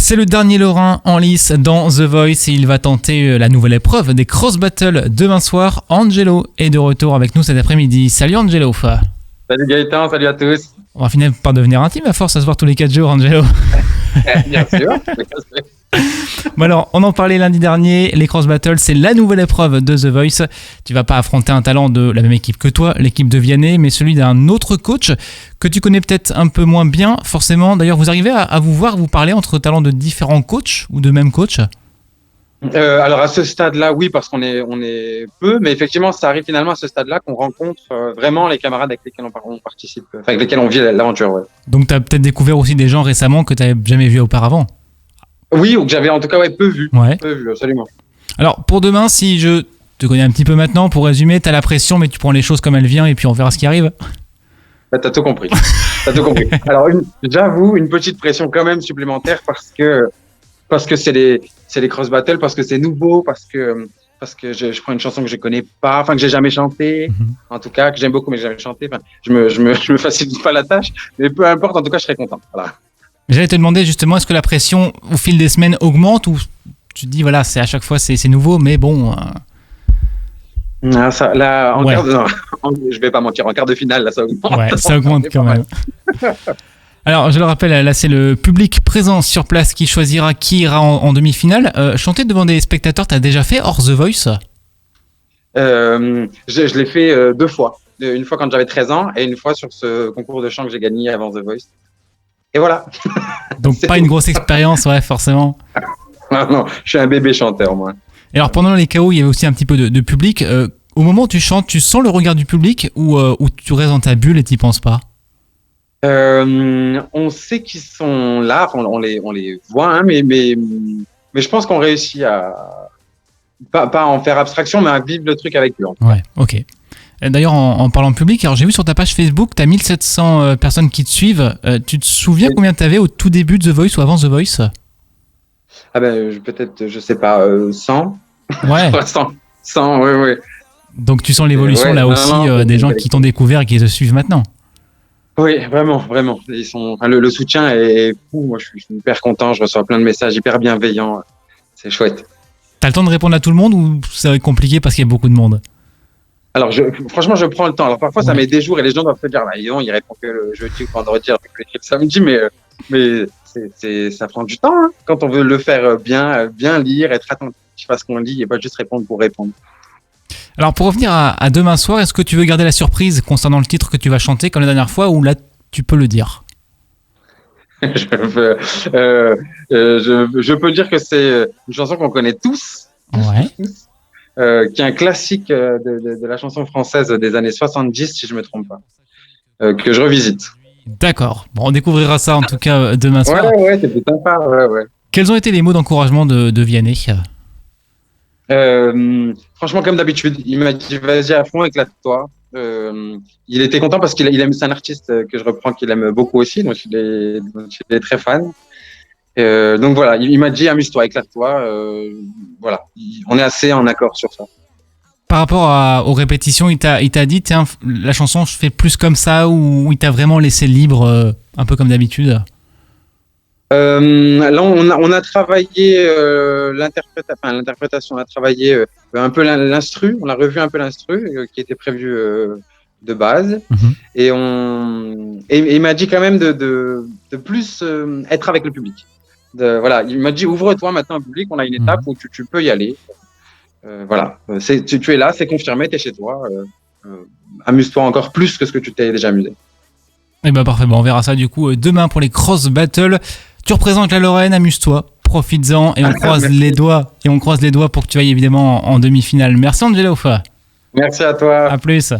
C'est le dernier Lorrain en lice dans The Voice et il va tenter la nouvelle épreuve des cross battles demain soir. Angelo est de retour avec nous cet après-midi. Salut Angelo. Salut Gaëtan, salut à tous. On va finir par devenir intime à force à se voir tous les 4 jours, Angelo. Bien sûr. Bon alors, on en parlait lundi dernier, les cross battles, c'est la nouvelle épreuve de The Voice. Tu vas pas affronter un talent de la même équipe que toi, l'équipe de Vianney, mais celui d'un autre coach que tu connais peut-être un peu moins bien, forcément. D'ailleurs, vous arrivez à vous voir, vous parler entre talents de différents coachs ou de même coach? Alors à ce stade-là, oui, parce qu'on est peu, mais effectivement, ça arrive finalement à ce stade-là qu'on rencontre vraiment les camarades avec lesquels on participe, enfin, avec lesquels on vit l'aventure. Ouais. Donc tu as peut-être découvert aussi des gens récemment que tu n'avais jamais vus auparavant? Oui, ou que j'avais en tout cas peu vu. Ouais. Peu vu, absolument. Alors pour demain, si je te connais un petit peu maintenant, pour résumer, tu as la pression, mais tu prends les choses comme elles viennent et puis on verra ce qui arrive. Bah, t'as tout compris. Alors j'avoue, une petite pression quand même supplémentaire parce que c'est les cross battles, parce que c'est nouveau, parce que je prends une chanson que je connais pas, enfin que j'ai jamais chantée, en tout cas que j'aime beaucoup mais que j'ai jamais chanté. Enfin, je me facilite pas la tâche, mais peu importe, en tout cas je serai content. Voilà. J'allais te demander justement, est-ce que la pression au fil des semaines augmente ou tu te dis voilà, c'est à chaque fois c'est nouveau, mais bon. Ah, ça, là, Ouais. Je vais pas mentir, en quart de finale, là, ça augmente. Ouais, ça augmente quand même. Alors, je le rappelle, là, c'est le public présent sur place qui choisira qui ira en demi-finale. Chanter devant des spectateurs, t'as déjà fait hors The Voice? Je l'ai fait 2 fois. Une fois quand j'avais 13 ans et une fois sur ce concours de chant que j'ai gagné avant The Voice. Et voilà. Donc, pas une grosse expérience, ouais, forcément. Non, je suis un bébé chanteur, moi. Et alors, pendant les KO, il y avait aussi un petit peu de public. Au moment où tu chantes, tu sens le regard du public ou tu restes dans ta bulle et t'y penses pas? On sait qu'ils sont là, on les voit, hein, mais je pense qu'on réussit à pas en faire abstraction, mais à vivre le truc avec eux. Ouais, ok. D'ailleurs, en parlant de public, alors j'ai vu sur ta page Facebook, tu as 1700 personnes qui te suivent. Tu te souviens combien tu avais au tout début de The Voice ou avant The Voice? Ah ben, peut-être, je sais pas, 100. Ouais. 100, oui. Donc tu sens l'évolution là aussi des gens qui t'ont découvert et qui te suivent maintenant. Oui, vraiment. Ils sont, enfin, le soutien est fou. Moi, je suis hyper content. Je reçois plein de messages hyper bienveillants. C'est chouette. T'as le temps de répondre à tout le monde ou c'est compliqué parce qu'il y a beaucoup de monde? Alors, franchement, je prends le temps. Alors, parfois, ça met des jours et les gens doivent se dire, bah, il répond que le jeudi ou le vendredi, alors que le samedi, mais ça prend du temps, hein, quand on veut le faire bien lire, être attentif à ce qu'on lit et pas juste répondre pour répondre. Alors pour revenir à demain soir, est-ce que tu veux garder la surprise concernant le titre que tu vas chanter comme la dernière fois ou là tu peux le dire? Je peux dire que c'est une chanson qu'on connaît tous. Ouais. Qui est un classique de la chanson française des années 70, si je me trompe pas, que je revisite. D'accord. Bon, on découvrira ça en tout cas demain soir. Ouais, c'était sympa. Ouais. Quels ont été les mots d'encouragement de Vianney? Franchement, comme d'habitude, il m'a dit vas-y à fond, éclate-toi. Il était content parce qu'il aime, c'est un artiste que je reprends, qu'il aime beaucoup aussi, donc il est très fan. Donc voilà, il m'a dit amuse-toi, éclate-toi. Voilà, on est assez en accord sur ça. Par rapport aux répétitions, il t'a dit tiens, la chanson je fais plus comme ça ou il t'a vraiment laissé libre un peu comme d'habitude? Là, on a travaillé l'interprétation, on a travaillé un peu l'instru, on a revu un peu l'instru qui était prévu de base, et il m'a dit quand même de plus être avec le public. Voilà, il m'a dit ouvre-toi maintenant au public, on a une étape où tu peux y aller. Voilà, tu es là, c'est confirmé, t'es chez toi. Amuse-toi encore plus que ce que tu t'es déjà amusé. Et bah parfait, bon, on verra ça du coup demain pour les cross battles. Tu représentes la Lorraine, amuse-toi, profites-en et on croise les doigts. Et on croise les doigts pour que tu ailles évidemment en demi-finale. Merci Angelo. Merci à toi. À plus.